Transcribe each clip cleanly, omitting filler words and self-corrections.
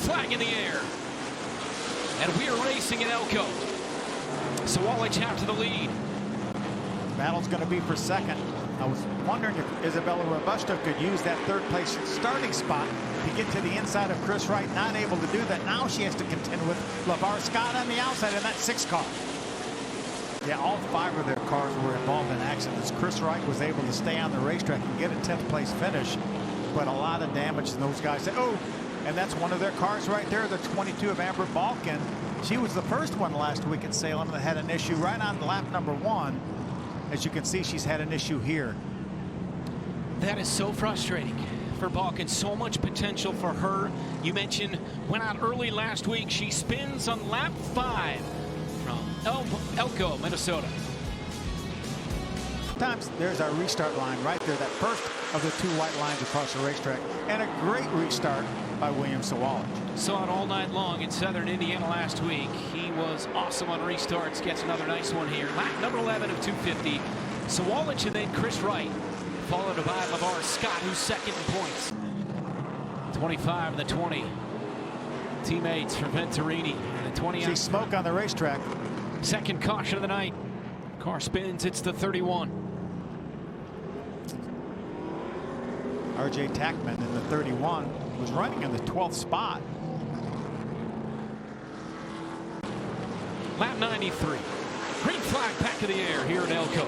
flag in the air. And we are racing in Elko. Sawalich after the lead. Battle's going to be for second. I was wondering if Isabella Robusto could use that third place starting spot to get to the inside of Chris Wright. Not able to do that. Now she has to contend with LeVar Scott on the outside in that 6 car. Yeah, all 5 of their cars were involved in accidents. Chris Wright was able to stay on the racetrack and get a 10th place finish, but a lot of damage. And those guys said, oh, and that's one of their cars right there, the 22 of Amber Balkin. She was the first one last week at Salem that had an issue right on lap number 1. As you can see, she's had an issue here. That is so frustrating for Balkin. So much potential for her. You mentioned went out early last week. She spins on lap 5 from Elko, Minnesota. Sometimes there's our restart line right there, that first of the 2 white lines across the racetrack, and a great restart by William Sawalich. Saw it all night long in Southern Indiana last week. He was awesome on restarts. Gets another nice one here. Lap number 11 of 250. Sawalich and then Chris Wright, followed by LeVar Scott, who's second in points. 25 and the 20. Teammates for Venturini. And the 20. See smoke on the racetrack. Second caution of the night. Car spins. It's the 31. R.J. Tackman in the 31 was running in the 12th spot. Lap 93. Green flag back to the air here at Elko.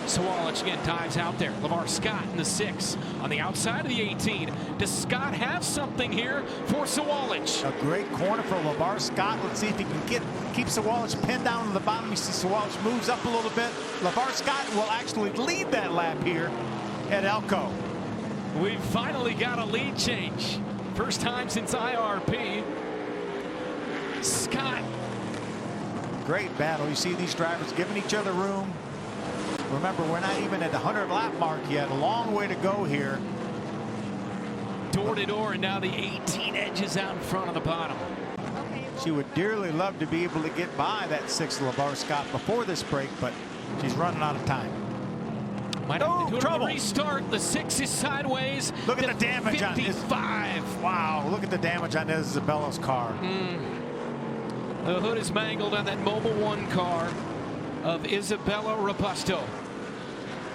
Sawalich again dives out there. LeVar Scott in the 6 on the outside of the 18. Does Scott have something here for Sawalich? A great corner for LeVar Scott. Let's see if he can keep Sawalich pinned down to the bottom. You see Sawalich moves up a little bit. LeVar Scott will actually lead that lap here at Elko. We've finally got a lead change. First time since IRP. Scott. Great battle. You see these drivers giving each other room. Remember, we're not even at the 100 lap mark yet. A long way to go here. Door to door, and now the 18 edges out in front of the bottom. She would dearly love to be able to get by that 6 LeVar Scott before this break, but she's running out of time. Might have to do trouble. Restart. The 6 is sideways. Look at the damage 55. on this. Wow, look at the damage on Isabella's car. The hood is mangled on that Mobil 1 car of Isabella Robusto.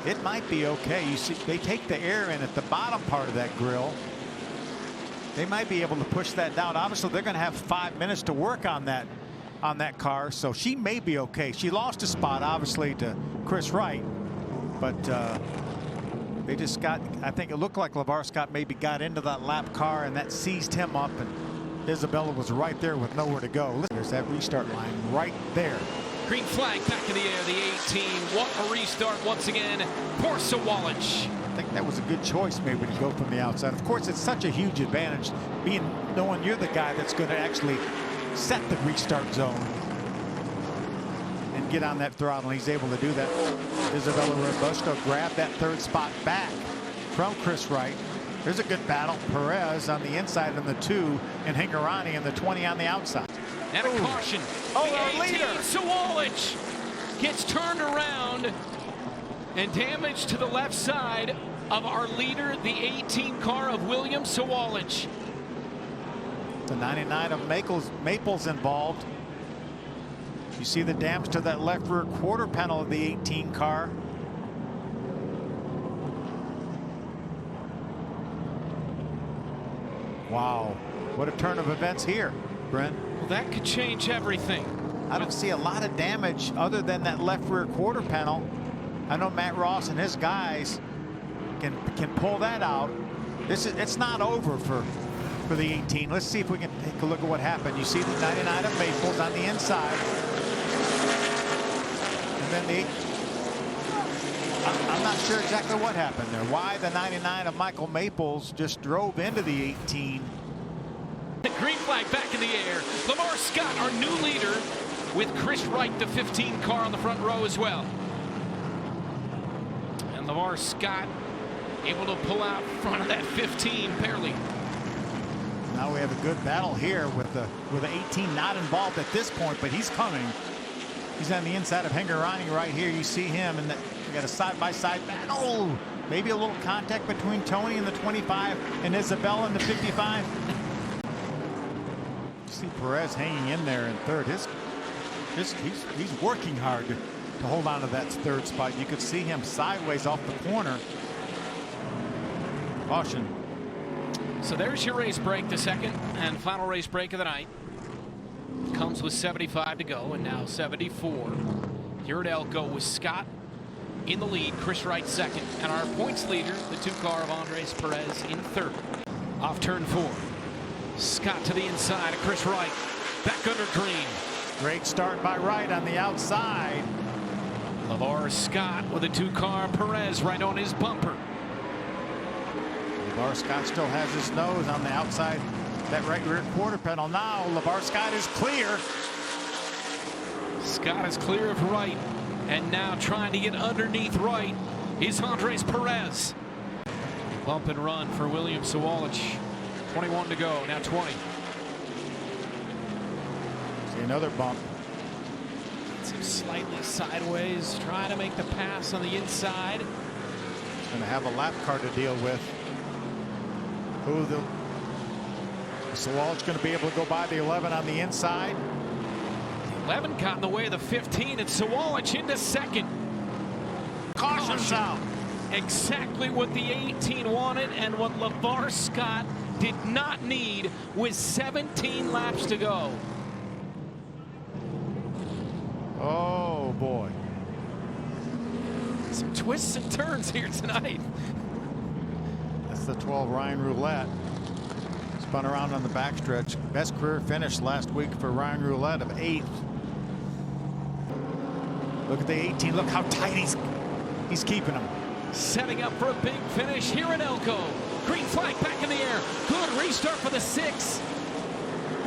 It might be okay. You see, they take the air in at the bottom part of that grill. They might be able to push that down. Obviously, they're going to have 5 minutes to work on that car, so she may be okay. She lost a spot, obviously, to Chris Wright, but they just got. I think it looked like LeVar Scott maybe got into that lap car, and that seized him up, and Isabella was right there with nowhere to go. Listen, there's that restart line right there. Green flag back in the air, the 18. What a restart once again for Sawalich. I think that was a good choice maybe to go from the outside. Of course, it's such a huge advantage knowing you're the guy that's going to actually set the restart zone and get on that throttle. And he's able to do that. Isabella Robusto grabbed that 3rd spot back from Chris Wright. There's a good battle. Perez on the inside in the 2 and Hingorani in the 20 on the outside. And a caution. Oh, the our 18, leader. Sawalich gets turned around and damage to the left side of our leader, the 18 car of William Sawalich. The 99 of Maples involved. You see the damage to that left rear quarter panel of the 18 car. Wow, what a turn of events here, Brent. Well, that could change everything. I don't see a lot of damage other than that left rear quarter panel. I know Matt Ross and his guys can pull that out. It's not over for the 18. Let's see if we can take a look at what happened. You see the 99 of Maples on the inside, and then I'm not sure exactly what happened there. Why the 99 of Michael Maples just drove into the 18. The green flag back in the air. LeVar Scott, our new leader, with Chris Wright, the 15 car on the front row as well. And LeVar Scott able to pull out front of that 15 barely. Now we have a good battle here with the 18 not involved at this point, but he's coming. He's on the inside of Hingorani right here. You see him, and we got a side-by-side battle. Maybe a little contact between Tony in the 25 and Isabella in the 55. See Perez hanging in there in third. He's working hard to hold on to that third spot. You could see him sideways off the corner. Caution. So there's your race break, the second and final race break of the night. Comes with 75 to go, and now 74. Here at Elko with Scott in the lead, Chris Wright second, and our points leader, the two-car of Andres Perez, in third. Off turn 4. Scott to the inside of Chris Wright. Back under green. Great start by Wright on the outside. LeVar Scott with a two-car. Perez right on his bumper. LeVar Scott still has his nose on the outside. That right rear quarter panel. Now LeVar Scott is clear. Scott is clear of Wright. And now trying to get underneath Wright is Andres Perez. Bump and run for William Sawalich. 21 to go, now 20. See another bump. Gets him slightly sideways, trying to make the pass on the inside. He's going to have a lap car to deal with. Sawalich going to be able to go by the 11 on the inside. 11 got in the way of the 15, and Sawalich into second. Caution sound. Exactly what the 18 wanted and what LeVar Scott did not need with 17 laps to go. Oh boy. Some twists and turns here tonight. That's the 12 Ryan Roulette. Spun around on the backstretch. Best career finish last week for Ryan Roulette of 8th. Look at the 18. Look how tight he's keeping him. Setting up for a big finish here in Elko. Green flag back in the air. Good restart for the 6.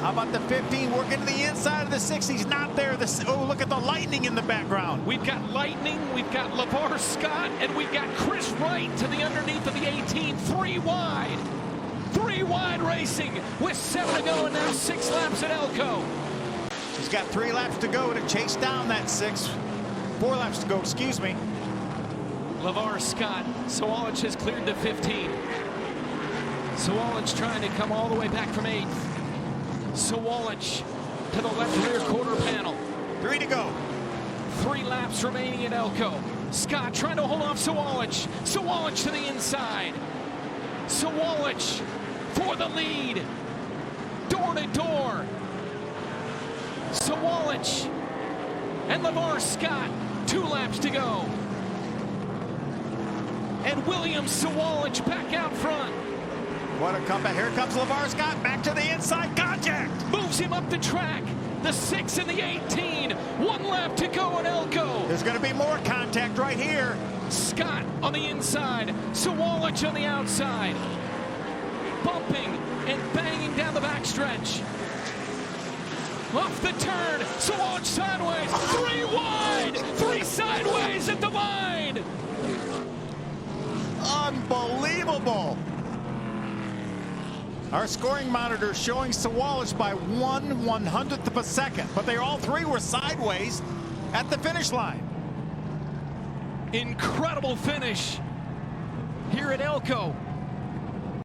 How about the 15 working to the inside of the 6? He's not there. Oh, look at the lightning in the background. We've got lightning, we've got LeVar Scott, and we've got Chris Wright to the underneath of the 18. 3 wide. 3 wide racing with 7 to go and now 6 laps at Elko. He's got 3 laps to go to chase down that 6. 4 laps to go, excuse me. LeVar Scott. Sawalich has cleared the 15. Sawalich trying to come all the way back from 8th. Sawalich to the left rear quarter panel. 3 to go. 3 laps remaining at Elko. Scott trying to hold off Sawalich. Sawalich to the inside. Sawalich for the lead. Door to door. Sawalich and LeVar Scott. 2 laps to go. And William Sawalich back out front. What a comeback. Here comes LeVar Scott back to the inside. Contact. Moves him up the track. The 6 and the 18. 1 lap to go at Elko. There's going to be more contact right here. Scott on the inside. Sawalich on the outside. Bumping and banging down the backstretch. Off the turn. Sawalich sideways. 3 wide. 3 sideways at the line. Unbelievable. Our scoring monitor showing Sawalich by 1/100th of a second, but they all 3 were sideways at the finish line. Incredible finish here at Elko.